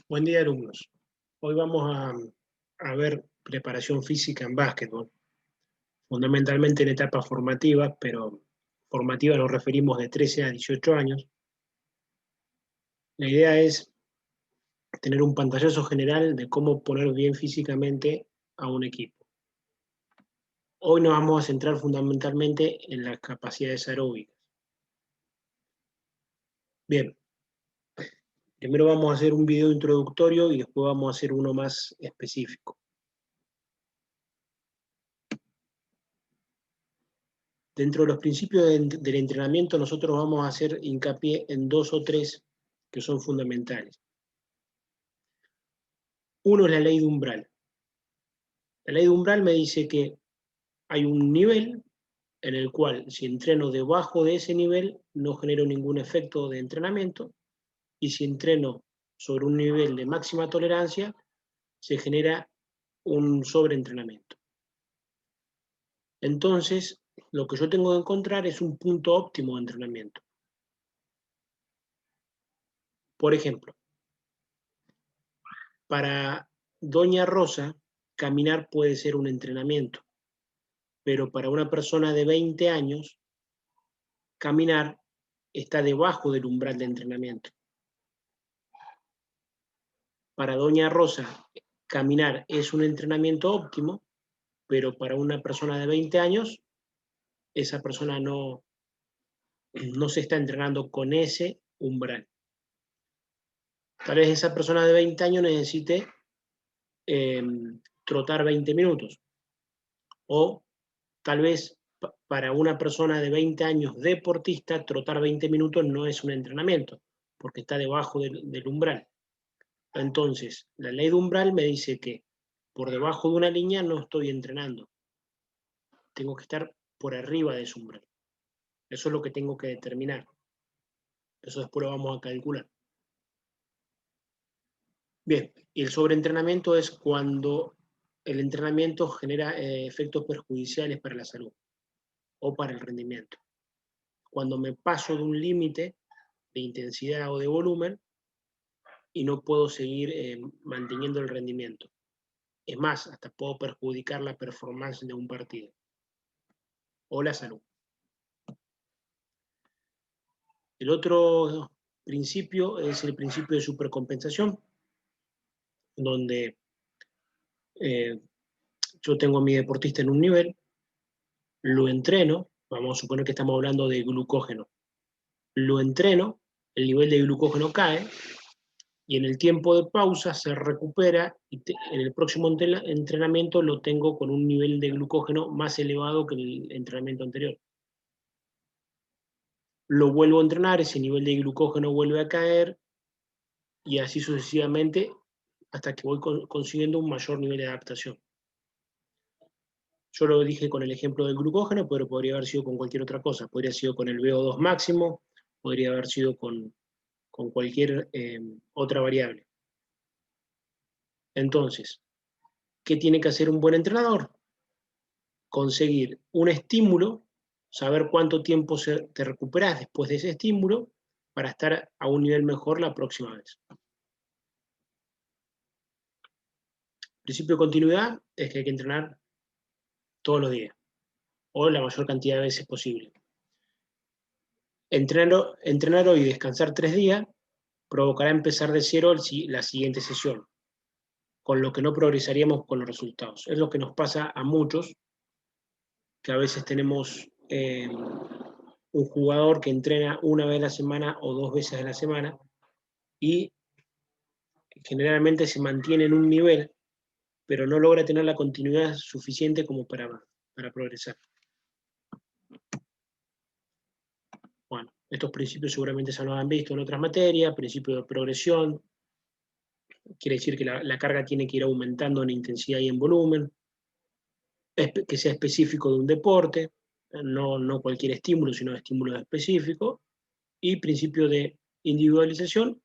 Buen día, alumnos. Hoy vamos a ver preparación física en básquetbol, fundamentalmente en etapas formativas, pero formativa nos referimos de 13 a 18 años. La idea es tener un pantallazo general de cómo poner bien físicamente a un equipo. Hoy nos vamos a centrar fundamentalmente en las capacidades aeróbicas. Bien, primero vamos a hacer un video introductorio y después vamos a hacer uno más específico. Dentro de los principios del entrenamiento, nosotros vamos a hacer hincapié en 2 o 3 que son fundamentales. Uno es la ley de umbral. La ley de umbral me dice que hay un nivel en el cual si entreno debajo de ese nivel no genero ningún efecto de entrenamiento, y si entreno sobre un nivel de máxima tolerancia se genera un sobreentrenamiento. Entonces, lo que yo tengo que encontrar es un punto óptimo de entrenamiento. Por ejemplo, para Doña Rosa, caminar puede ser un entrenamiento, pero para una persona de 20 años, caminar está debajo del umbral de entrenamiento. Para Doña Rosa, caminar es un entrenamiento óptimo, pero para una persona de 20 años, esa persona no se está entrenando con ese umbral. Tal vez esa persona de 20 años necesite trotar 20 minutos, o tal vez para una persona de 20 años deportista, trotar 20 minutos no es un entrenamiento, porque está debajo del umbral. Entonces, la ley de umbral me dice que por debajo de una línea no estoy entrenando. Tengo que estar por arriba de ese umbral. Eso es lo que tengo que determinar. Eso después lo vamos a calcular. Bien, y el sobreentrenamiento es cuando el entrenamiento genera efectos perjudiciales para la salud o para el rendimiento. Cuando me paso de un límite de intensidad o de volumen y no puedo seguir manteniendo el rendimiento. Es más, hasta puedo perjudicar la performance de un partido o la salud. El otro principio es el principio de supercompensación, donde yo tengo a mi deportista en un nivel, lo entreno, vamos a suponer que estamos hablando de glucógeno, lo entreno, el nivel de glucógeno cae, y en el tiempo de pausa se recupera, y en el próximo entrenamiento lo tengo con un nivel de glucógeno más elevado que el entrenamiento anterior. Lo vuelvo a entrenar, ese nivel de glucógeno vuelve a caer, y así sucesivamente hasta que voy consiguiendo un mayor nivel de adaptación. Yo lo dije con el ejemplo del glucógeno, pero podría haber sido con cualquier otra cosa. Podría haber sido con el VO2 máximo, podría haber sido con cualquier otra variable. Entonces, ¿qué tiene que hacer un buen entrenador? Conseguir un estímulo, saber cuánto tiempo te recuperas después de ese estímulo para estar a un nivel mejor la próxima vez. El principio de continuidad es que hay que entrenar todos los días, o la mayor cantidad de veces posible. Entrenar hoy y descansar 3 días provocará empezar de cero la siguiente sesión, con lo que no progresaríamos con los resultados. Es lo que nos pasa a muchos, que a veces tenemos un jugador que entrena una vez a la semana o 2 veces a la semana, y generalmente se mantiene en un nivel, pero no logra tener la continuidad suficiente como para progresar. Bueno, estos principios seguramente se los han visto en otras materias, principio de progresión, quiere decir que la carga tiene que ir aumentando en intensidad y en volumen, que sea específico de un deporte, no cualquier estímulo, sino estímulos específicos, y principio de individualización,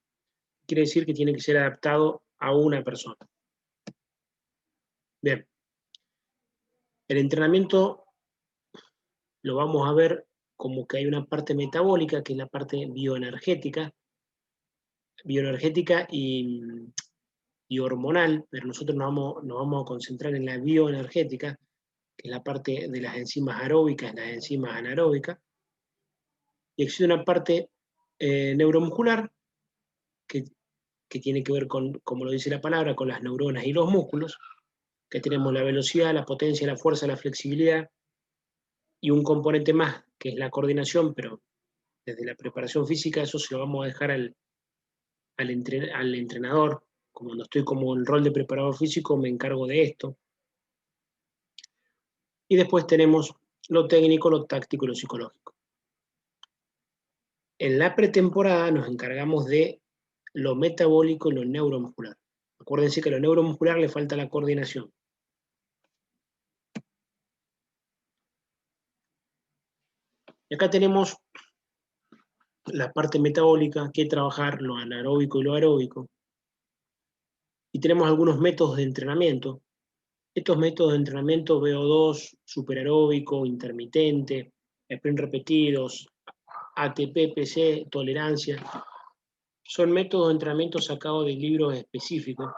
quiere decir que tiene que ser adaptado a una persona. Bien, el entrenamiento lo vamos a ver como que hay una parte metabólica, que es la parte bioenergética y y hormonal, pero nosotros nos vamos a concentrar en la bioenergética, que es la parte de las enzimas aeróbicas, las enzimas anaeróbicas, y existe una parte neuromuscular que tiene que ver con, como lo dice la palabra, con las neuronas y los músculos, que tenemos la velocidad, la potencia, la fuerza, la flexibilidad, y un componente más, que es la coordinación, pero desde la preparación física eso se lo vamos a dejar al entrenador. Como no estoy como en el rol de preparador físico, me encargo de esto. Y después tenemos lo técnico, lo táctico y lo psicológico. En la pretemporada nos encargamos de lo metabólico y lo neuromuscular. Acuérdense que a lo neuromuscular le falta la coordinación. Y acá tenemos la parte metabólica, que trabajar lo anaeróbico y lo aeróbico. Y tenemos algunos métodos de entrenamiento. Estos métodos de entrenamiento, VO2, superaeróbico, intermitente, sprint repetidos, ATP, PC, tolerancia, son métodos de entrenamiento sacados de libros específicos.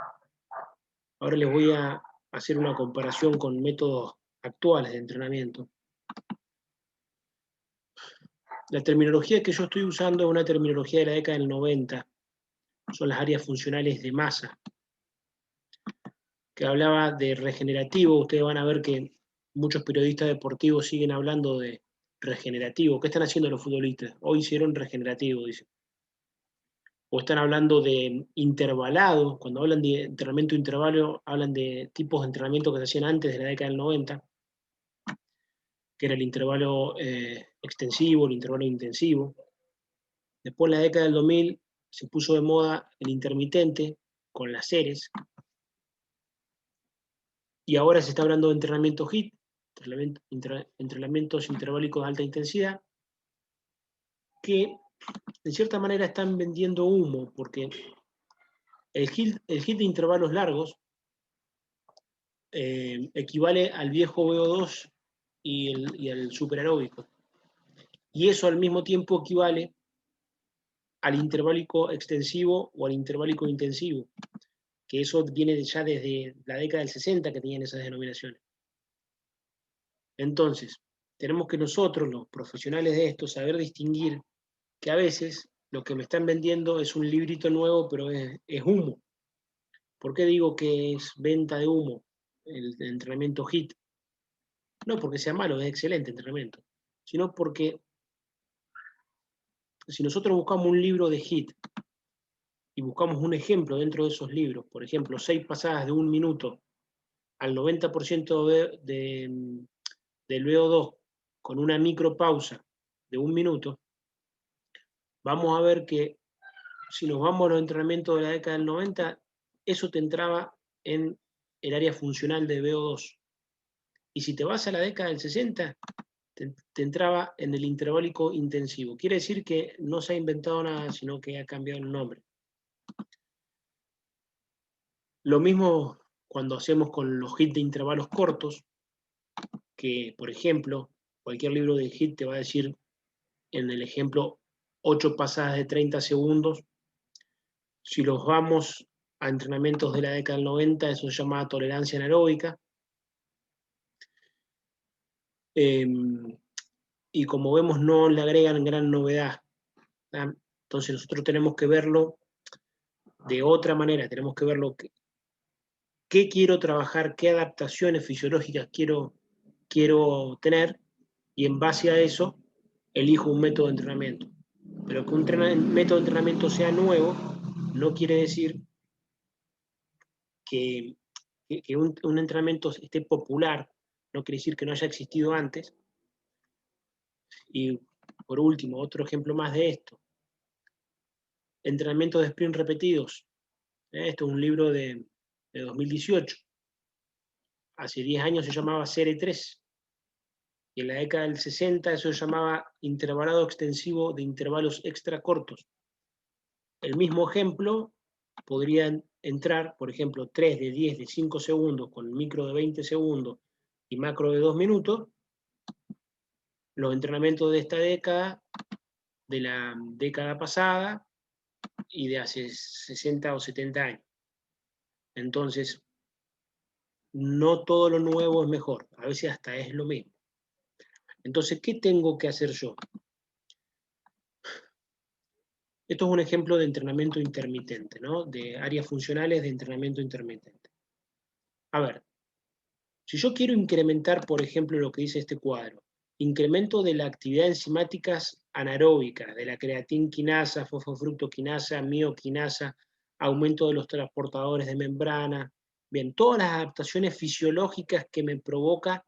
Ahora les voy a hacer una comparación con métodos actuales de entrenamiento. La terminología que yo estoy usando es una terminología de la década del 90, son las áreas funcionales de masa, que hablaba de regenerativo. Ustedes van a ver que muchos periodistas deportivos siguen hablando de regenerativo. ¿Qué están haciendo los futbolistas? Hoy hicieron regenerativo, dicen. O están hablando de intervalado. Cuando hablan de entrenamiento intervalo, hablan de tipos de entrenamiento que se hacían antes de la década del 90, que era el intervalo extensivo, el intervalo intensivo. Después, en la década del 2000, se puso de moda el intermitente con las series. Y ahora se está hablando de entrenamiento HIIT, entrenamientos interválicos de alta intensidad, que de cierta manera están vendiendo humo, porque el HIIT de intervalos largos equivale al viejo VO2 y el superaeróbico. Y eso al mismo tiempo equivale al interválico extensivo o al interválico intensivo, que eso viene ya desde la década del 60 que tenían esas denominaciones. Entonces, tenemos que nosotros, los profesionales de esto, saber distinguir que a veces lo que me están vendiendo es un librito nuevo, pero es humo. ¿Por qué digo que es venta de humo el entrenamiento HIIT? No porque sea malo, es excelente entrenamiento, sino porque si nosotros buscamos un libro de HIIT y buscamos un ejemplo dentro de esos libros, por ejemplo, 6 pasadas de 1 minuto al 90% del VO2 con una micropausa de 1 minuto, vamos a ver que si nos vamos a los entrenamientos de la década del 90, eso te entraba en el área funcional de VO2. Y si te vas a la década del 60, te entraba en el interválico intensivo. Quiere decir que no se ha inventado nada, sino que ha cambiado el nombre. Lo mismo cuando hacemos con los HIIT de intervalos cortos, que, por ejemplo, cualquier libro de HIIT te va a decir, en el ejemplo, 8 pasadas de 30 segundos. Si los vamos a entrenamientos de la década del 90, eso se llama tolerancia anaeróbica. Y como vemos, no le agregan gran novedad. Entonces nosotros tenemos que verlo de otra manera, tenemos que verlo qué quiero trabajar, qué adaptaciones fisiológicas quiero tener, y en base a eso elijo un método de entrenamiento. Pero que un método de entrenamiento sea nuevo no quiere decir que un entrenamiento esté popular, no quiere decir que no haya existido antes. Y por último, otro ejemplo más de esto, entrenamiento de sprint repetidos. Esto es un libro de 2018. Hace 10 años se llamaba Serie 3. Y en la década del 60 eso se llamaba intervalado extensivo de intervalos extra cortos. El mismo ejemplo podría entrar, por ejemplo, 3 de 10 de 5 segundos con micro de 20 segundos y macro de 2 minutos, los entrenamientos de esta década, de la década pasada y de hace 60 o 70 años. Entonces, no todo lo nuevo es mejor, a veces hasta es lo mismo. Entonces, ¿qué tengo que hacer yo? Esto es un ejemplo de entrenamiento intermitente, ¿no? De áreas funcionales de entrenamiento intermitente. A ver, si yo quiero incrementar, por ejemplo, lo que dice este cuadro, incremento de la actividad enzimáticas anaeróbicas, de la creatinquinasa, fosfofructoquinasa, mioquinasa, aumento de los transportadores de membrana, bien, todas las adaptaciones fisiológicas que me provoca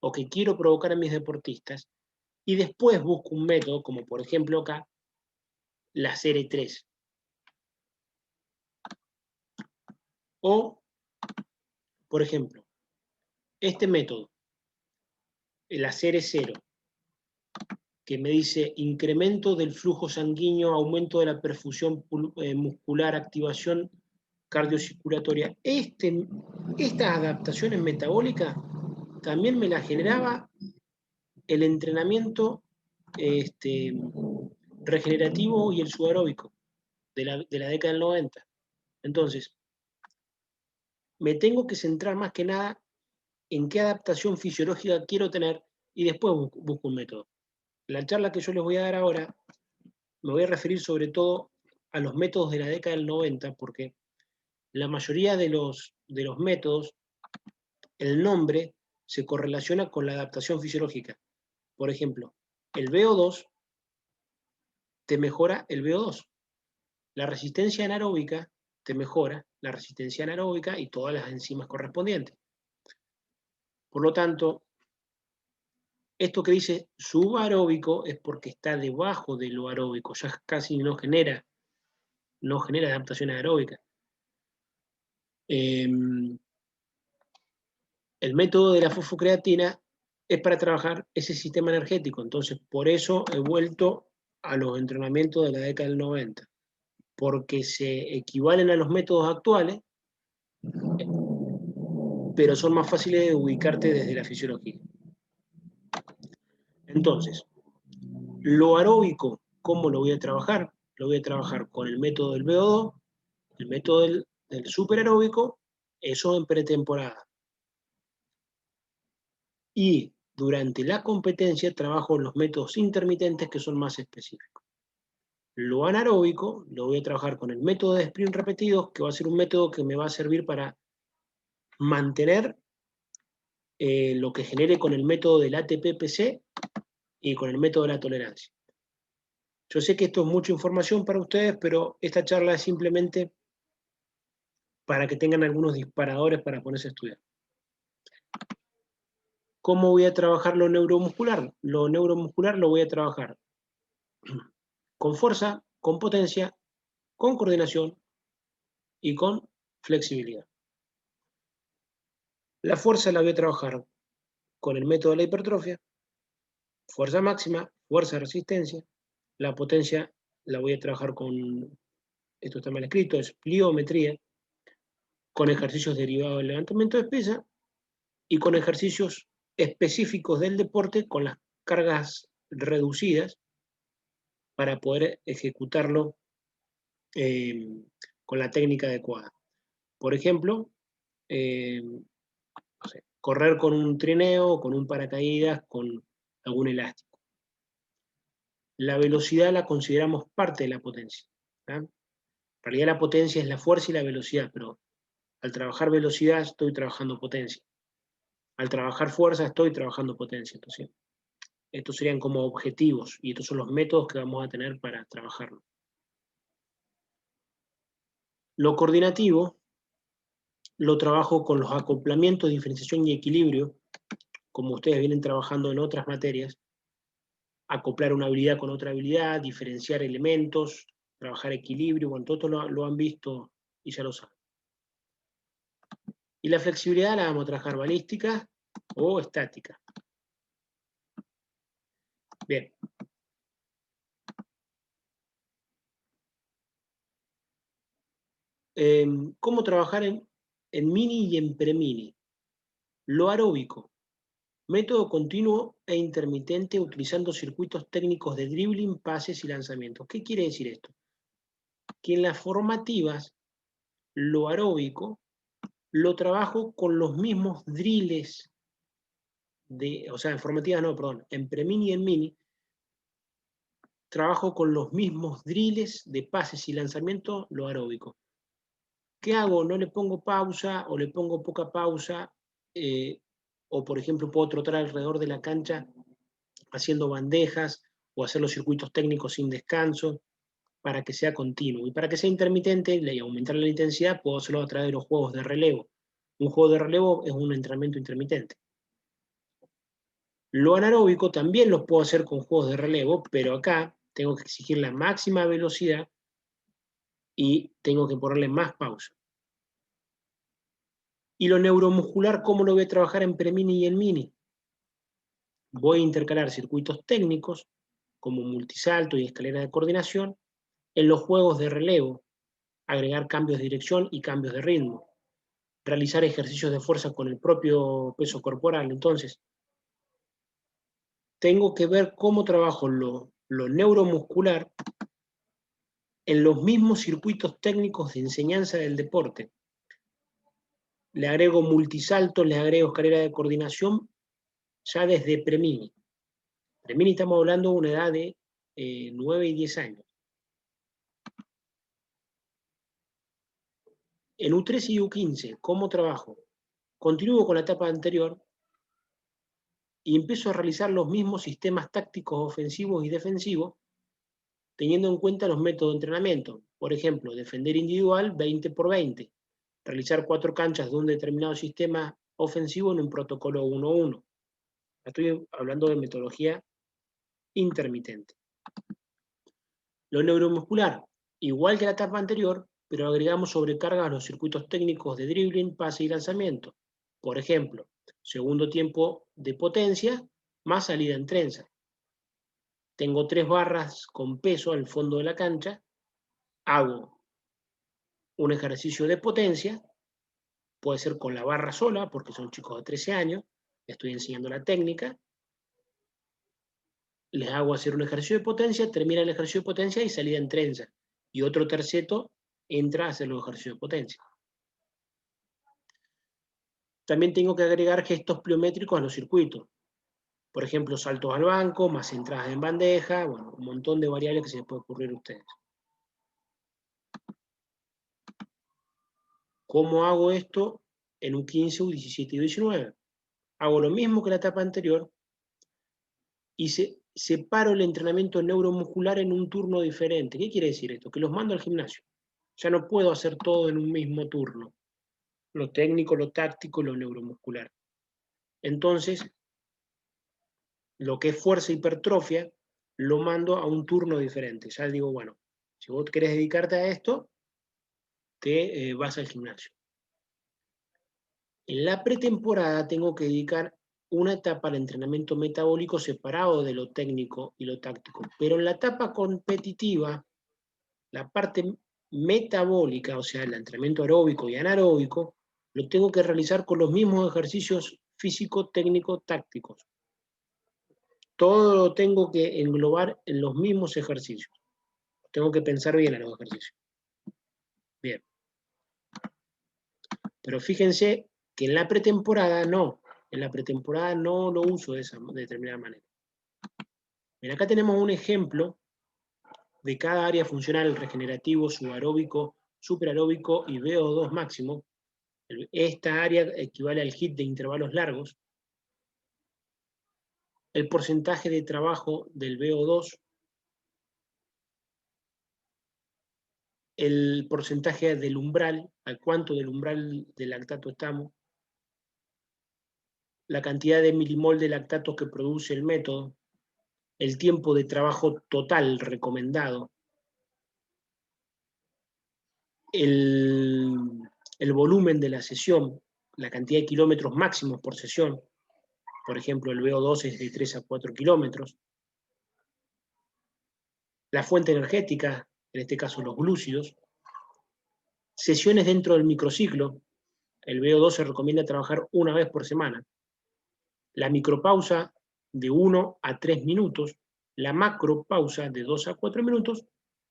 o que quiero provocar en mis deportistas, y después busco un método, como por ejemplo acá, la CR3. O, por ejemplo, este método, el CR0, que me dice incremento del flujo sanguíneo, aumento de la perfusión muscular, activación cardiocirculatoria. Estas adaptaciones metabólicas también me las generaba el entrenamiento regenerativo y el subaeróbico de la década del 90. Entonces, me tengo que centrar más que nada en qué adaptación fisiológica quiero tener y después busco un método. La charla que yo les voy a dar ahora me voy a referir sobre todo a los métodos de la década del 90, porque la mayoría de los métodos, el nombre se correlaciona con la adaptación fisiológica. Por ejemplo, el VO2 te mejora el VO2. La resistencia anaeróbica te mejora la resistencia anaeróbica y todas las enzimas correspondientes. Por lo tanto, esto que dice subaeróbico es porque está debajo de lo aeróbico, ya casi no genera adaptación aeróbica. El método de la fosfocreatina es para trabajar ese sistema energético, entonces por eso he vuelto a los entrenamientos de la década del 90, porque se equivalen a los métodos actuales, pero son más fáciles de ubicarte desde la fisiología. Entonces, lo aeróbico, ¿cómo lo voy a trabajar? Lo voy a trabajar con el método del VO2, el método del superaeróbico, eso en pretemporada. Y durante la competencia trabajo los métodos intermitentes que son más específicos. Lo anaeróbico lo voy a trabajar con el método de sprint repetidos, que va a ser un método que me va a servir para mantener lo que genere con el método del ATP-PC y con el método de la tolerancia. Yo sé que esto es mucha información para ustedes, pero esta charla es simplemente para que tengan algunos disparadores para ponerse a estudiar. ¿Cómo voy a trabajar lo neuromuscular? Lo neuromuscular lo voy a trabajar con fuerza, con potencia, con coordinación y con flexibilidad. La fuerza la voy a trabajar con el método de la hipertrofia, fuerza máxima, fuerza de resistencia. La potencia la voy a trabajar con, esto está mal escrito, es pliometría, con ejercicios derivados del levantamiento de pesa y con ejercicios específicos del deporte con las cargas reducidas para poder ejecutarlo con la técnica adecuada. Por ejemplo, no sé, correr con un trineo, con un paracaídas, con algún elástico. La velocidad la consideramos parte de la potencia. En realidad la potencia es la fuerza y la velocidad, pero al trabajar velocidad estoy trabajando potencia. Al trabajar fuerza estoy trabajando potencia. Entonces, estos serían como objetivos y estos son los métodos que vamos a tener para trabajarlo. Lo coordinativo lo trabajo con los acoplamientos, diferenciación y equilibrio, como ustedes vienen trabajando en otras materias, acoplar una habilidad con otra habilidad, diferenciar elementos, trabajar equilibrio, bueno, todo esto lo han visto y ya lo saben. Y la flexibilidad la vamos a trabajar balística o estática. Bien. ¿Cómo trabajar en mini y en premini? Lo aeróbico, método continuo e intermitente utilizando circuitos técnicos de dribbling, pases y lanzamientos. ¿Qué quiere decir esto? Que en las formativas lo aeróbico lo trabajo con los mismos drills, o sea, en formativa no, perdón, en Premini y en Mini, trabajo con los mismos drills de pases y lanzamiento, lo aeróbico. ¿Qué hago? No le pongo pausa o le pongo poca pausa, o por ejemplo puedo trotar alrededor de la cancha haciendo bandejas o hacer los circuitos técnicos sin descanso para que sea continuo. Y para que sea intermitente y aumentar la intensidad, puedo hacerlo a través de los juegos de relevo. Un juego de relevo es un entrenamiento intermitente. Lo anaeróbico también lo puedo hacer con juegos de relevo, pero acá tengo que exigir la máxima velocidad y tengo que ponerle más pausa. Y lo neuromuscular, ¿cómo lo voy a trabajar en Premini y en Mini? Voy a intercalar circuitos técnicos, como multisalto y escalera de coordinación, en los juegos de relevo, agregar cambios de dirección y cambios de ritmo, realizar ejercicios de fuerza con el propio peso corporal. Entonces, tengo que ver cómo trabajo lo neuromuscular en los mismos circuitos técnicos de enseñanza del deporte. Le agrego multisalto, le agrego escalera de coordinación ya desde Premini. Premini estamos hablando de una edad de 9 y 10 años. En U13 y U15, ¿cómo trabajo? Continúo con la etapa anterior y empiezo a realizar los mismos sistemas tácticos ofensivos y defensivos, teniendo en cuenta los métodos de entrenamiento. Por ejemplo, defender individual 20 por 20, realizar 4 canchas de un determinado sistema ofensivo en un protocolo 1-1. Estoy hablando de metodología intermitente. Lo neuromuscular, igual que la etapa anterior, pero agregamos sobrecargas a los circuitos técnicos de dribbling, pase y lanzamiento. Por ejemplo, segundo tiempo de potencia más salida en trenza. Tengo 3 barras con peso al fondo de la cancha, hago un ejercicio de potencia, puede ser con la barra sola, porque son chicos de 13 años, estoy enseñando la técnica, les hago hacer un ejercicio de potencia, termina el ejercicio de potencia y salida en trenza. Y otro terceto entra a hacer los ejercicios de potencia. También tengo que agregar gestos pliométricos a los circuitos. Por ejemplo, saltos al banco, más entradas en bandeja, bueno, un montón de variables que se les puede ocurrir a ustedes. ¿Cómo hago esto en un 15, un 17 y 19? Hago lo mismo que la etapa anterior y separo el entrenamiento neuromuscular en un turno diferente. ¿Qué quiere decir esto? Que los mando al gimnasio. Ya no puedo hacer todo en un mismo turno. Lo técnico, lo táctico, lo neuromuscular. Entonces, lo que es fuerza e hipertrofia, lo mando a un turno diferente. Ya digo, bueno, si vos querés dedicarte a esto, te vas al gimnasio. En la pretemporada tengo que dedicar una etapa al entrenamiento metabólico separado de lo técnico y lo táctico. Pero en la etapa competitiva, la parte metabólica, o sea, el entrenamiento aeróbico y anaeróbico, lo tengo que realizar con los mismos ejercicios físico, técnico, tácticos. Todo lo tengo que englobar en los mismos ejercicios. Tengo que pensar bien en los ejercicios. Bien. Pero fíjense que en la pretemporada no. En la pretemporada no lo uso de determinada manera. Bien, acá tenemos un ejemplo de cada área funcional: regenerativo, subaeróbico, superaeróbico y VO2 máximo. Esta área equivale al HIIT de intervalos largos. El porcentaje de trabajo del VO2, el porcentaje del umbral, a cuánto del umbral del lactato estamos, la cantidad de milimol de lactato que produce el método, el tiempo de trabajo total recomendado, el volumen de la sesión, la cantidad de kilómetros máximos por sesión. Por ejemplo, el VO2 es de 3 a 4 kilómetros. La fuente energética, en este caso los glúcidos. Sesiones dentro del microciclo. El VO2 se recomienda trabajar una vez por semana. La micropausa de 1 a 3 minutos. La macropausa de 2 a 4 minutos.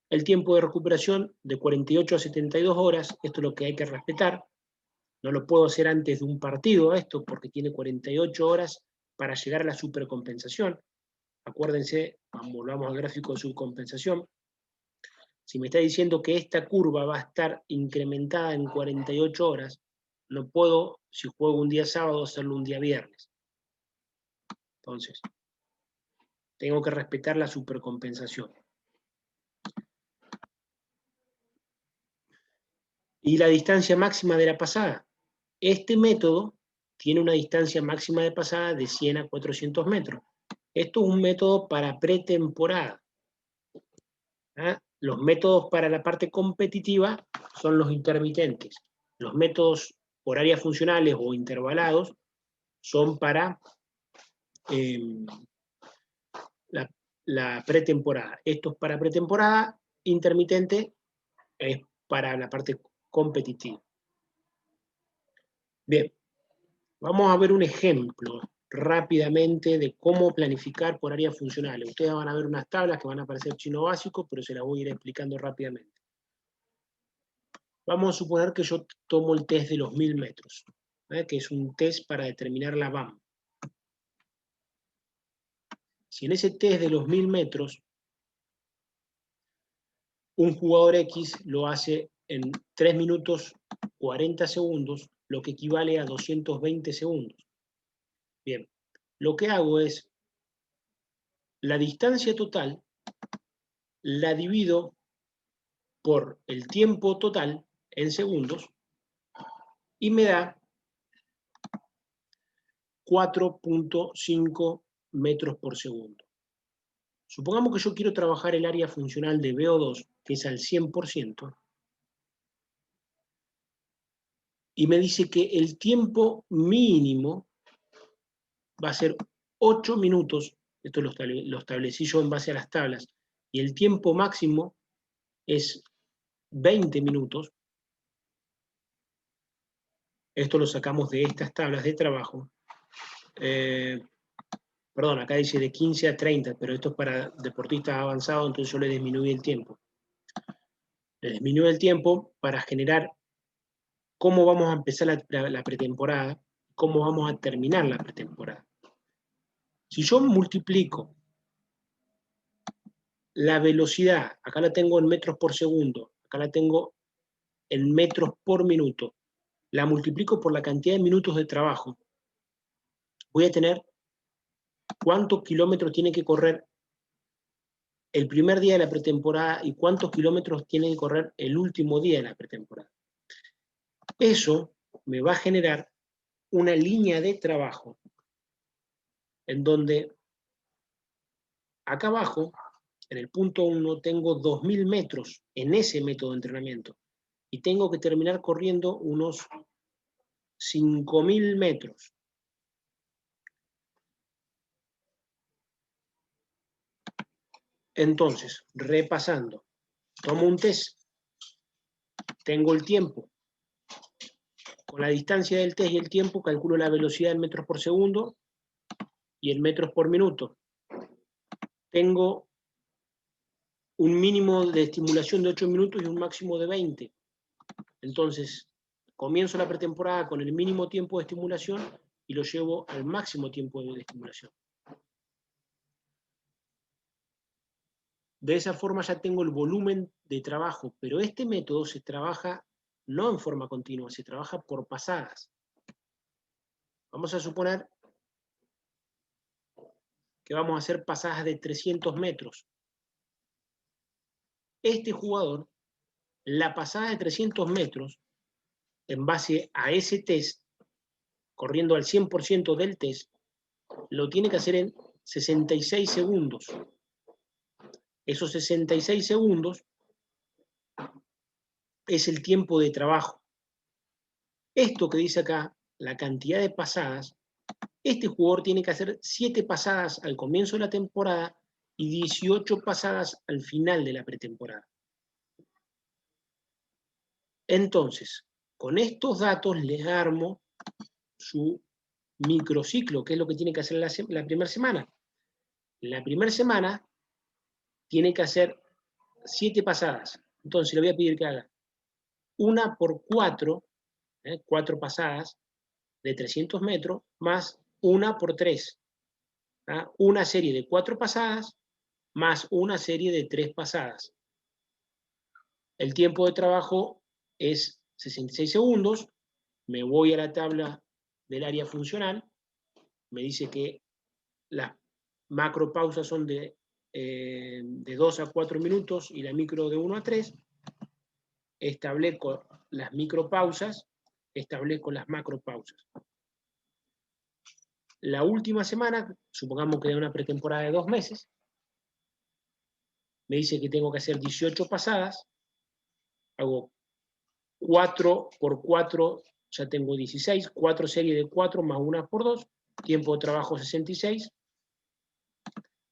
El tiempo de recuperación de 48 a 72 horas, esto es lo que hay que respetar. No lo puedo hacer antes de un partido esto, porque tiene 48 horas para llegar a la supercompensación. Acuérdense, volvamos al gráfico de subcompensación. Si me está diciendo que esta curva va a estar incrementada en 48 horas, no puedo, si juego un día sábado, hacerlo un día viernes. Entonces, tengo que respetar la supercompensación. Y la distancia máxima de la pasada. Este método tiene una distancia máxima de pasada de 100 a 400 metros. Esto es un método para pretemporada. ¿Ah? Los métodos para la parte competitiva son los intermitentes. Los métodos por áreas funcionales o intervalados son para la pretemporada. Esto es para pretemporada, intermitente es para la parte competitiva. Bien, vamos a ver un ejemplo rápidamente de cómo planificar por áreas funcionales. Ustedes van a ver unas tablas que van a aparecer chino básico, pero se las voy a ir explicando rápidamente. Vamos a suponer que yo tomo el test de los 1000 metros, que es un test para determinar la VAM. Si en ese test de los 1000 metros, un jugador X lo hace en 3 minutos 40 segundos, lo que equivale a 220 segundos. Bien, lo que hago es, la distancia total la divido por el tiempo total en segundos y me da 4.5 metros por segundo. Supongamos que yo quiero trabajar el área funcional de VO2, que es al 100%, y me dice que el tiempo mínimo va a ser 8 minutos, esto lo establecí yo en base a las tablas, y el tiempo máximo es 20 minutos. Esto lo sacamos de estas tablas de trabajo. Perdón, acá dice de 15 a 30, pero esto es para deportistas avanzados, entonces yo le disminuí el tiempo. Le disminuí el tiempo para generar cómo vamos a empezar la pretemporada, cómo vamos a terminar la pretemporada. Si yo multiplico la velocidad, acá la tengo en metros por segundo, acá la tengo en metros por minuto, la multiplico por la cantidad de minutos de trabajo, voy a tener cuántos kilómetros tiene que correr el primer día de la pretemporada y cuántos kilómetros tiene que correr el último día de la pretemporada. Eso me va a generar una línea de trabajo en donde acá abajo, en el punto 1, tengo 2000 metros en ese método de entrenamiento y tengo que terminar corriendo unos 5000 metros. Entonces, repasando, tomo un test, tengo el tiempo, con la distancia del test y el tiempo calculo la velocidad en metros por segundo y en metros por minuto. Tengo un mínimo de estimulación de 8 minutos y un máximo de 20. Entonces, comienzo la pretemporada con el mínimo tiempo de estimulación y lo llevo al máximo tiempo de estimulación. De esa forma ya tengo el volumen de trabajo, pero este método se trabaja no en forma continua, se trabaja por pasadas. Vamos a suponer que vamos a hacer pasadas de 300 metros. Este jugador, la pasada de 300 metros, en base a ese test, corriendo al 100% del test, lo tiene que hacer en 66 segundos. Esos 66 segundos es el tiempo de trabajo. Esto que dice acá, la cantidad de pasadas, este jugador tiene que hacer 7 pasadas al comienzo de la temporada y 18 pasadas al final de la pretemporada. Entonces, con estos datos les armo su microciclo, que es lo que tiene que hacer la primera semana. La primera semana tiene que hacer 7 pasadas. Entonces le voy a pedir que haga 1 por 4, 4 pasadas de 300 metros, más 1 por 3. Una serie de 4 pasadas, más una serie de 3 pasadas. El tiempo de trabajo es 66 segundos. Me voy a la tabla del área funcional. Me dice que las macropausas son de 2 a 4 minutos y la micro de 1 a 3. Establezco las micropausas, establezco las macropausas. La última semana, supongamos que de una pretemporada de 2 meses, me dice que tengo que hacer 18 pasadas, hago 4 por 4, ya tengo 16, 4 series de 4 más 1 por 2, tiempo de trabajo 66,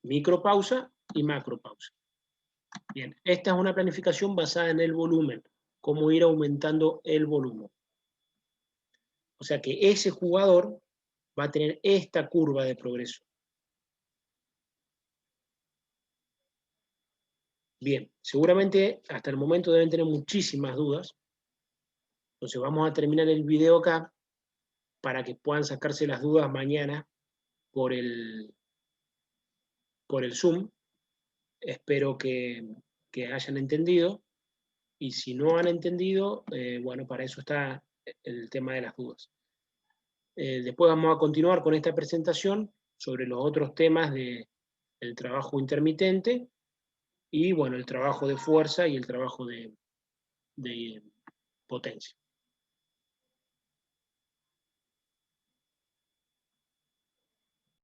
micropausa y macropausa. Bien, esta es una planificación basada en el volumen, cómo ir aumentando el volumen. O sea que ese jugador va a tener esta curva de progreso. Bien, seguramente hasta el momento deben tener muchísimas dudas. Entonces vamos a terminar el video acá para que puedan sacarse las dudas mañana por el Zoom. Espero que hayan entendido. Y si no han entendido, bueno, para eso está el tema de las dudas. Después vamos a continuar con esta presentación sobre los otros temas del trabajo intermitente y, bueno, el trabajo de fuerza y el trabajo de potencia.